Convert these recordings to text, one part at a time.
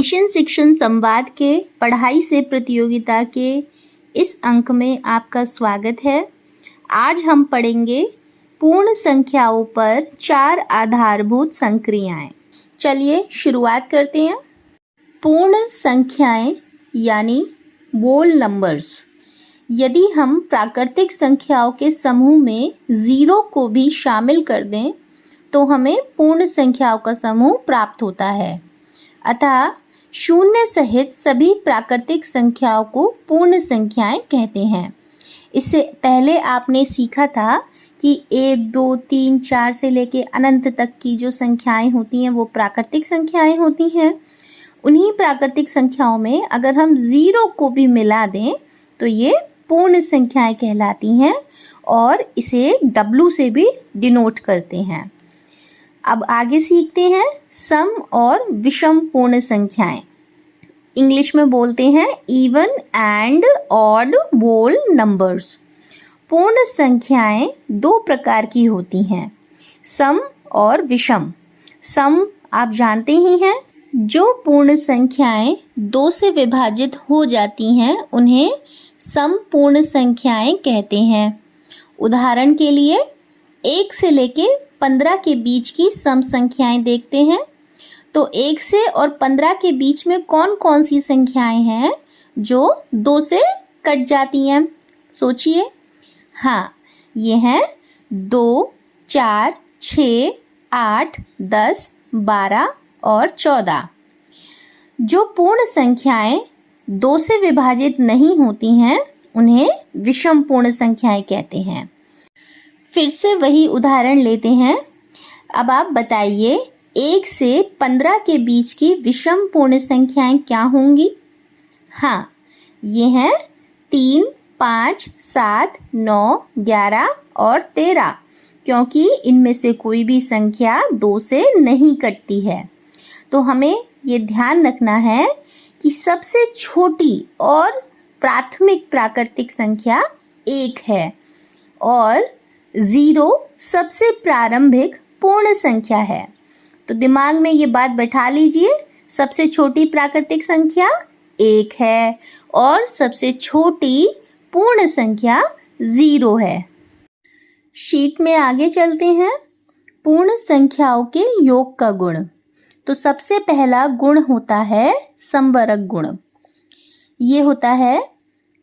Mission शिक्षण संवाद के पढ़ाई से प्रतियोगिता के इस अंक में आपका स्वागत है। आज हम पढ़ेंगे पूर्ण संख्याओं पर 4 आधारभूत संक्रियाएं। चलिए शुरुआत करते हैं। पूर्ण संख्याएं यानी होल नंबर्स। यदि हम प्राकृतिक संख्याओं के समूह में 0 को भी शामिल कर दें तो हमें पूर्ण संख्याओं का समूह प्राप्त होता है। अतः शून्य सहित सभी प्राकृतिक संख्याओं को पूर्ण संख्याएं कहते हैं। इससे पहले आपने सीखा था कि 1, 2, 3, 4 से लेके अनंत तक की जो संख्याएं होती हैं वो प्राकृतिक संख्याएं होती हैं। उन्हीं प्राकृतिक संख्याओं में अगर हम 0 को भी मिला दें तो ये पूर्ण संख्याएं कहलाती हैं और इसे W से भी डिनोट करते हैं। अब आगे सीखते हैं सम और विषम पूर्ण संख्याएं। इंग्लिश में बोलते हैं even and odd whole numbers. पूर्ण संख्याएं 2 प्रकार की होती हैं, सम और विषम। सम आप जानते ही हैं, जो पूर्ण संख्याएं 2 से विभाजित हो जाती हैं उन्हें सम पूर्ण संख्याएं कहते हैं। उदाहरण के लिए 1 से लेके 15 के बीच की सम संख्याएं देखते हैं। तो 1 से और 15 के बीच में कौन कौन सी संख्याएं हैं जो 2 से कट जाती हैं? सोचिए। हाँ, ये हैं 2, 4, 6, 8, 10, 12 और 14। जो पूर्ण संख्याएं 2 से विभाजित नहीं होती हैं उन्हें विषम पूर्ण संख्याएं कहते हैं। फिर से वही उदाहरण लेते हैं। अब आप बताइए 1 से 15 के बीच की विषम पूर्ण संख्याएं क्या होंगी? हाँ, ये हैं 3, 5, 7, 9, 11 और 13, क्योंकि इनमें से कोई भी संख्या 2 से नहीं कटती है। तो हमें ये ध्यान रखना है कि सबसे छोटी और प्राथमिक प्राकृतिक संख्या 1 है और 0 सबसे प्रारंभिक पूर्ण संख्या है। तो दिमाग में ये बात बैठा लीजिए, सबसे छोटी प्राकृतिक संख्या 1 है और सबसे छोटी पूर्ण संख्या 0 है। शीट में आगे चलते हैं। पूर्ण संख्याओं के योग का गुण। तो सबसे पहला गुण होता है समवर्ग गुण। ये होता है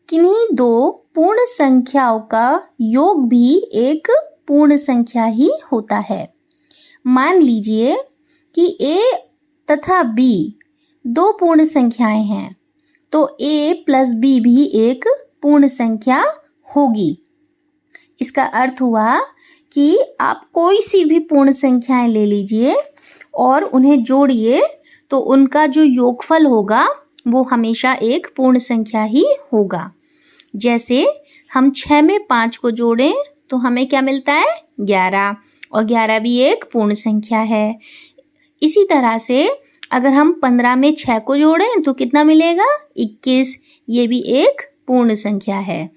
किन्हीं 2 पूर्ण संख्याओं का योग भी एक पूर्ण संख्या ही होता है। मान लीजिए कि A तथा B 2 पूर्ण संख्याएं हैं, तो A प्लस B भी एक पूर्ण संख्या होगी। इसका अर्थ हुआ कि आप कोई सी भी पूर्ण संख्याएं ले लीजिए और उन्हें जोड़िए तो उनका जो योगफल होगा वो हमेशा एक पूर्ण संख्या ही होगा। जैसे हम 6 में 5 को जोड़ें तो हमें क्या मिलता है? 11, और 11 भी एक पूर्ण संख्या है। इसी तरह से अगर हम 15 में 6 को जोड़ें तो कितना मिलेगा? 21, ये भी एक पूर्ण संख्या है।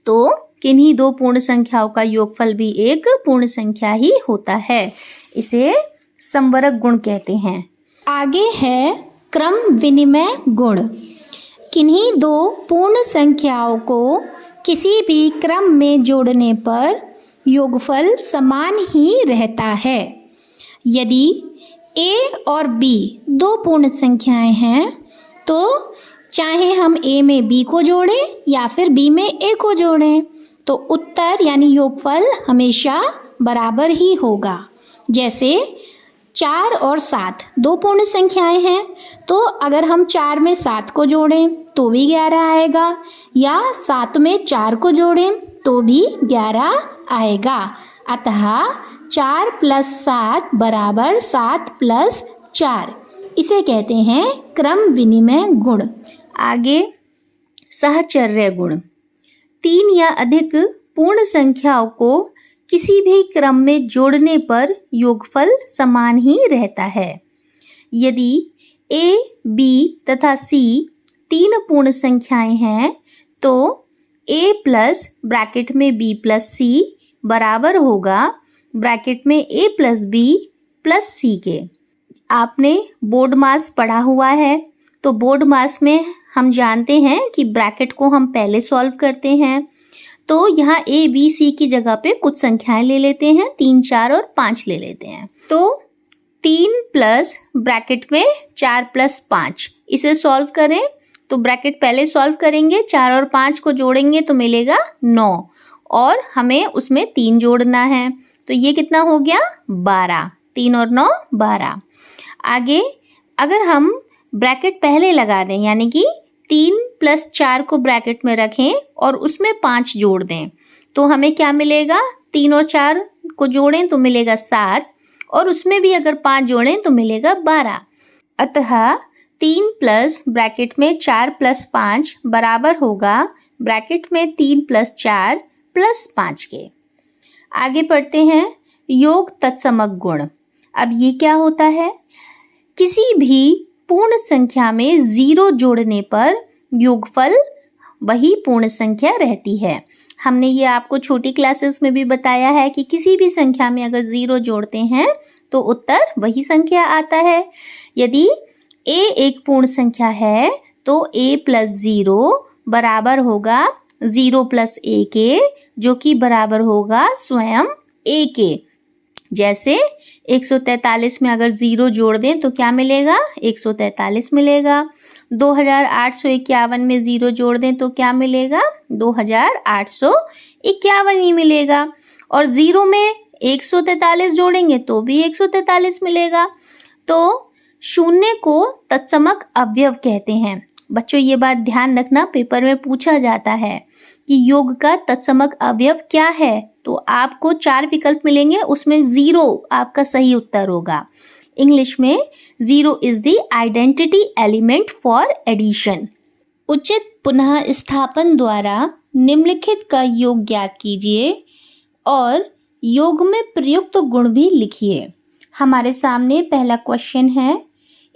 तो किन्हीं 2 पूर्ण संख्याओं का योगफल भी एक पूर्ण संख्या ही होता है। इसे समवर्ग गुण कहते हैं। आगे है क्रम विनिमय गुण। किन्हीं 2 पूर्ण संख्याओं को किसी भी क्रम में जोड़ने पर योगफल समान ही रहता है। यदि A और B 2 पूर्ण संख्याएं हैं तो चाहे हम A में B को जोड़ें या फिर B में A को जोड़ें तो उत्तर यानी योगफल हमेशा बराबर ही होगा। जैसे 4 और 7 2 पूर्ण संख्याएं हैं, तो अगर हम 4 में 7 को जोड़ें तो भी 11 आएगा, या 7 में 4 को जोड़ें तो भी 11 आएगा। अतः 4 + 7 = 7 + 4। इसे कहते हैं क्रम विनिमय गुण। आगे सहचर्य गुण। 3 या अधिक पूर्ण संख्याओं को किसी भी क्रम में जोड़ने पर योगफल समान ही रहता है। यदि A, B तथा C 3 पूर्ण संख्याएं हैं तो A प्लस ब्रैकेट में B प्लस C बराबर होगा ब्रैकेट में A plus B plus C के। आपने बोर्ड मास पढ़ा हुआ है तो बोर्ड मास में हम जानते हैं कि ब्रैकेट को हम पहले सॉल्व करते हैं। तो यहाँ ए बी सी की जगह पे कुछ संख्याएं ले लेते हैं, 3, 4 और 5 ले लेते हैं। तो 3 प्लस ब्रैकेट में 4 प्लस 5, इसे सॉल्व करें तो ब्रैकेट पहले सॉल्व करेंगे, 4 और 5 को जोड़ेंगे तो मिलेगा 9 और हमें उसमें 3 जोड़ना है, तो ये कितना हो गया 12। 3 और 9 12। आगे अगर हम ब्रैकेट पहले लगा दें, यानी कि 3 प्लस 4 को ब्रैकेट में रखें और उसमें 5 जोड़ दें, तो हमें क्या मिलेगा, 3 और 4 को जोड़ें तो मिलेगा 7 और उसमें भी अगर 5 जोड़ें तो मिलेगा 12। अतः 3 प्लस ब्रैकेट में 4 प्लस 5 बराबर होगा ब्रैकेट में 3 प्लस 4 प्लस 5 के। आगे पढ़ते हैं योग तत्समक गुण। अब ये क्या होता है, किसी भी पूर्ण संख्या में 0 जोड़ने पर योगफल वही पूर्ण संख्या रहती है। हमने ये आपको छोटी क्लासेस में भी बताया है कि किसी भी संख्या में अगर 0 जोड़ते हैं तो उत्तर वही संख्या आता है। यदि a एक पूर्ण संख्या है तो a प्लस 0 बराबर होगा 0 प्लस a के, जो कि बराबर होगा स्वयं a के। जैसे 143 में अगर 0 जोड़ दें तो क्या मिलेगा, 143 मिलेगा। 2851 में 0 जोड़ दें तो क्या मिलेगा, 2851 ही मिलेगा। और 0 में 143 जोड़ेंगे तो भी 143 मिलेगा। तो शून्य को तत्समक अवयव कहते हैं। बच्चों ये बात ध्यान रखना, पेपर में पूछा जाता है कि योग का तत्समक अवयव क्या है, तो आपको 4 विकल्प मिलेंगे, उसमें 0 आपका सही उत्तर होगा। इंग्लिश में 0 is the identity element for addition. उचित पुनः स्थापन द्वारा निम्नलिखित का योग ज्ञात कीजिए और योग में प्रयुक्त गुण भी लिखिए। हमारे सामने पहला क्वेश्चन है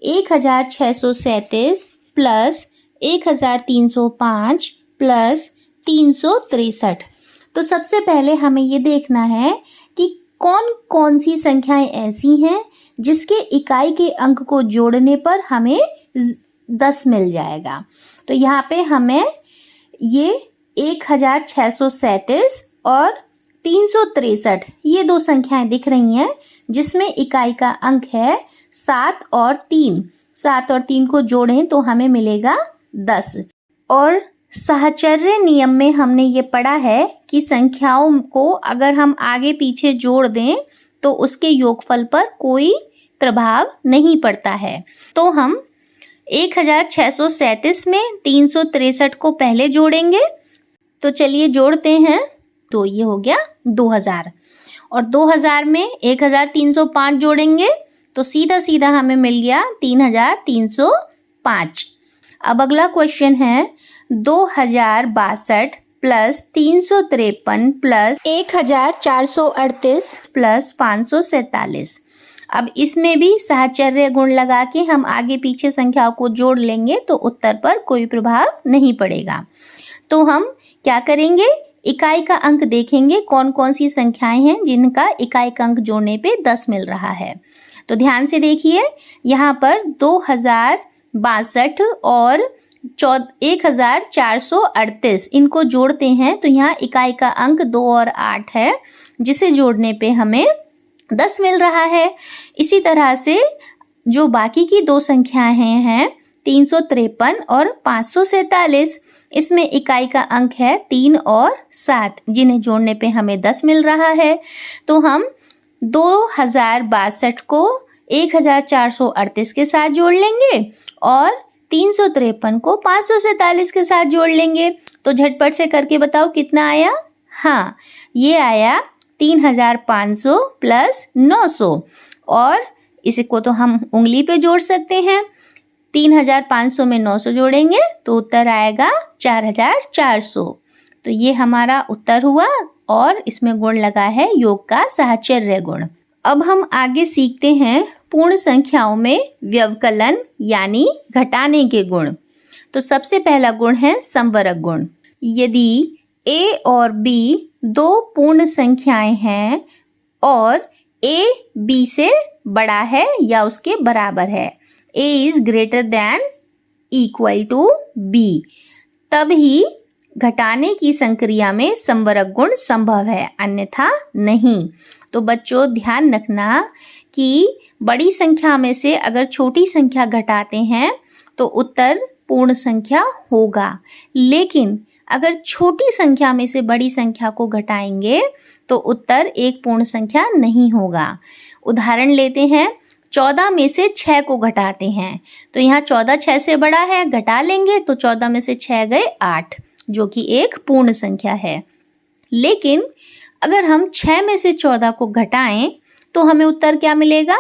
1637 प्लस 1305 प्लस 363। तो सबसे पहले हमें ये देखना है कि कौन कौन सी संख्याएं ऐसी हैं जिसके इकाई के अंक को जोड़ने पर हमें 10 मिल जाएगा। तो यहाँ पे हमें ये 1637 और 363 ये 2 संख्याएं दिख रही हैं जिसमें इकाई का अंक है 7 और 3। 7 और 3 को जोड़ें तो हमें मिलेगा 10। और साहचर्य नियम में हमने ये पढ़ा है कि संख्याओं को अगर हम आगे पीछे जोड़ दें तो उसके योगफल पर कोई प्रभाव नहीं पड़ता है। तो हम 1637 में 363 को पहले जोड़ेंगे, तो चलिए जोड़ते हैं। तो ये हो गया 2000 और 2000 में 1305 जोड़ेंगे तो सीधा सीधा हमें मिल गया 3305। अब अगला क्वेश्चन है 2062 प्लस 353 प्लस 1438 प्लस 547। अब इसमें भी साहचर्य गुण लगा के हम आगे पीछे संख्याओं को जोड़ लेंगे तो उत्तर पर कोई प्रभाव नहीं पड़ेगा। तो हम क्या करेंगे, इकाई का अंक देखेंगे कौन कौन सी संख्याएं हैं जिनका इकाई का अंक जोड़ने पे 10 मिल रहा है। तो ध्यान से देखिए, यहाँ पर 2062 और 1438 इनको जोड़ते हैं तो यहाँ इकाई का अंक 2 और 8 है, जिसे जोड़ने पे हमें 10 मिल रहा है। इसी तरह से जो बाकी की 2 संख्याएं हैं 353 और 547, इसमें इकाई का अंक है 3 और 7, जिन्हें जोड़ने पे हमें 10 मिल रहा है। तो हम 2062 को 1438 के साथ जोड़ लेंगे और 353 को 547 के साथ जोड़ लेंगे। तो झटपट से करके बताओ कितना आया। हाँ, ये आया 3500 प्लस 900 और इसको तो हम उंगली पे जोड़ सकते हैं। 3500 में 900 जोड़ेंगे तो उत्तर आएगा 4400। तो ये हमारा उत्तर हुआ और इसमें गुण लगा है योग का साहचर्य गुण। अब हम आगे सीखते हैं पूर्ण संख्याओं में व्यवकलन यानी घटाने के गुण। तो सबसे पहला गुण है संवरक गुण। यदि a और b 2 पूर्ण संख्याएं हैं और a b से बड़ा है या उसके बराबर है, a is greater than equal to b, तभी घटाने की संक्रिया में संवरक गुण संभव है, अन्यथा नहीं। तो बच्चों ध्यान रखना कि बड़ी संख्या में से अगर छोटी संख्या घटाते हैं तो उत्तर पूर्ण संख्या होगा, लेकिन अगर छोटी संख्या में से बड़ी संख्या को घटाएंगे तो उत्तर एक पूर्ण संख्या नहीं होगा। उदाहरण लेते हैं, 14 में से 6 को घटाते हैं तो यहाँ 14 6 से बड़ा है, घटा लेंगे तो 14 में से 6 गए 8, जो कि एक पूर्ण संख्या है। लेकिन अगर हम 6 में से 14 को घटाएं तो हमें उत्तर क्या मिलेगा?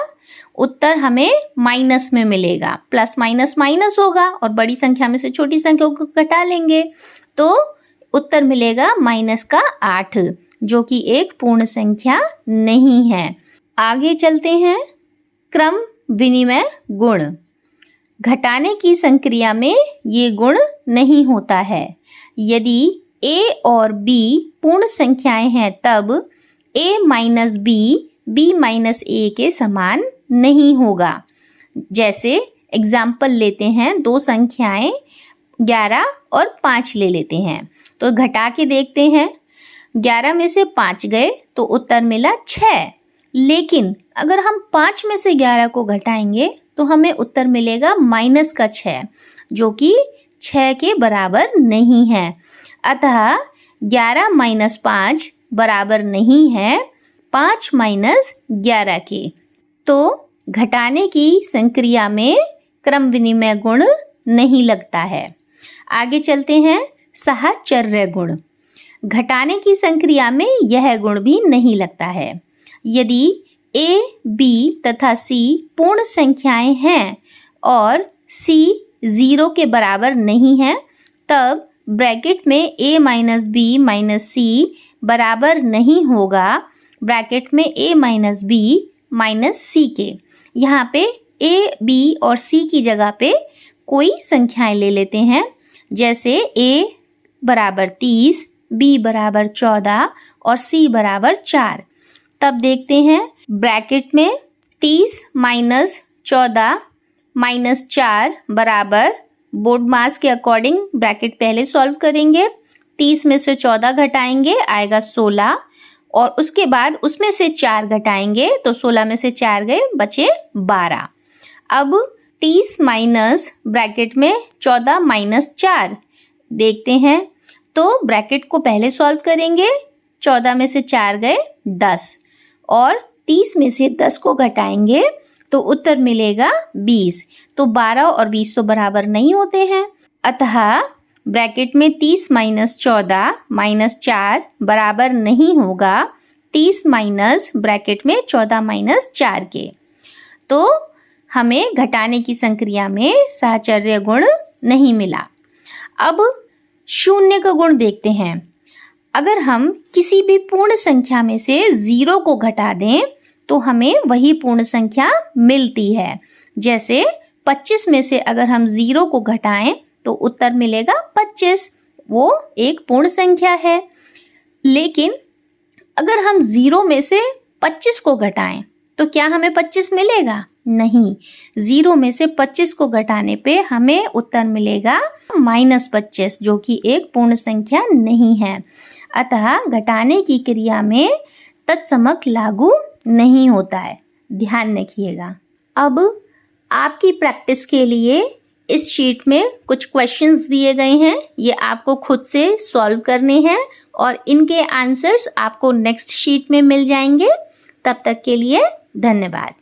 उत्तर हमें माइनस में मिलेगा, प्लस माइनस माइनस होगा और बड़ी संख्या में से छोटी संख्या को घटा लेंगे तो उत्तर मिलेगा -8, जो कि एक पूर्ण संख्या नहीं है। आगे चलते हैं, क्रम विनिमय गुण। घटाने की संक्रिया में ये गुण नहीं होता है। यदि a और b पूर्ण संख्याएं हैं तब a minus b minus a के समान नहीं होगा। जैसे एग्जाम्पल लेते हैं, दो संख्याएं 11 और 5 ले लेते हैं तो घटा के देखते हैं, 11 में से 5 गए तो उत्तर मिला 6, लेकिन अगर हम 5 में से 11 को घटाएंगे तो हमें उत्तर मिलेगा -6, जो कि 6 के बराबर नहीं है। अतः 11 - 5 बराबर नहीं है 5 - 11 के। तो घटाने की संक्रिया में क्रम विनिमय गुण नहीं लगता है। आगे चलते हैं, साहचर्य गुण। घटाने की संक्रिया में यह गुण भी नहीं लगता है। यदि a, b तथा c पूर्ण संख्याएं हैं और c 0 के बराबर नहीं है, तब ब्रैकेट में a - b - c बराबर नहीं होगा ब्रैकेट में a - b - c के। यहाँ पे a, b और c की जगह पे कोई संख्याएं ले लेते हैं, जैसे a बराबर 30, b बराबर 14 और c बराबर 4। तब देखते हैं, ब्रैकेट में 30 - 14 - 4 बराबर, बोर्ड मास के अकॉर्डिंग ब्रैकेट पहले सॉल्व करेंगे। 30 में से 14 घटाएंगे आएगा 16 और उसके बाद उसमें से 4 घटाएंगे तो 16 में से 4 गए बचे 12। अब 30 माइनस ब्रैकेट में 14 - 4 देखते हैं, तो ब्रैकेट को पहले सॉल्व करेंगे, 14 में से 4 गए 10 और 30 में से 10 को घटाएंगे तो उत्तर मिलेगा 20। तो 12 और 20 तो बराबर नहीं होते हैं, अतः ब्रैकेट में 30 - 14 - 4 बराबर नहीं होगा 30 माइनस ब्रैकेट में 14 - 4 के। तो हमें घटाने की संक्रिया में साहचर्य गुण नहीं मिला। अब शून्य का गुण देखते हैं। अगर हम किसी भी पूर्ण संख्या में से 0 को घटा दें तो हमें वही पूर्ण संख्या मिलती है। जैसे 25 में से अगर हम 0 को घटाएं तो उत्तर मिलेगा 25, वो एक पूर्ण संख्या है। लेकिन अगर हम 0 में से 25 को घटाएं तो क्या हमें 25 मिलेगा? नहीं, 0 में से 25 को घटाने पे हमें उत्तर मिलेगा -25, जो कि एक पूर्ण संख्या नहीं है। अतः घटाने की क्रिया में तत्समक लागू नहीं होता है, ध्यान रखिएगा। अब आपकी प्रैक्टिस के लिए इस शीट में कुछ क्वेश्चंस दिए गए हैं, ये आपको खुद से सॉल्व करने हैं और इनके आंसर्स आपको नेक्स्ट शीट में मिल जाएंगे। तब तक के लिए धन्यवाद।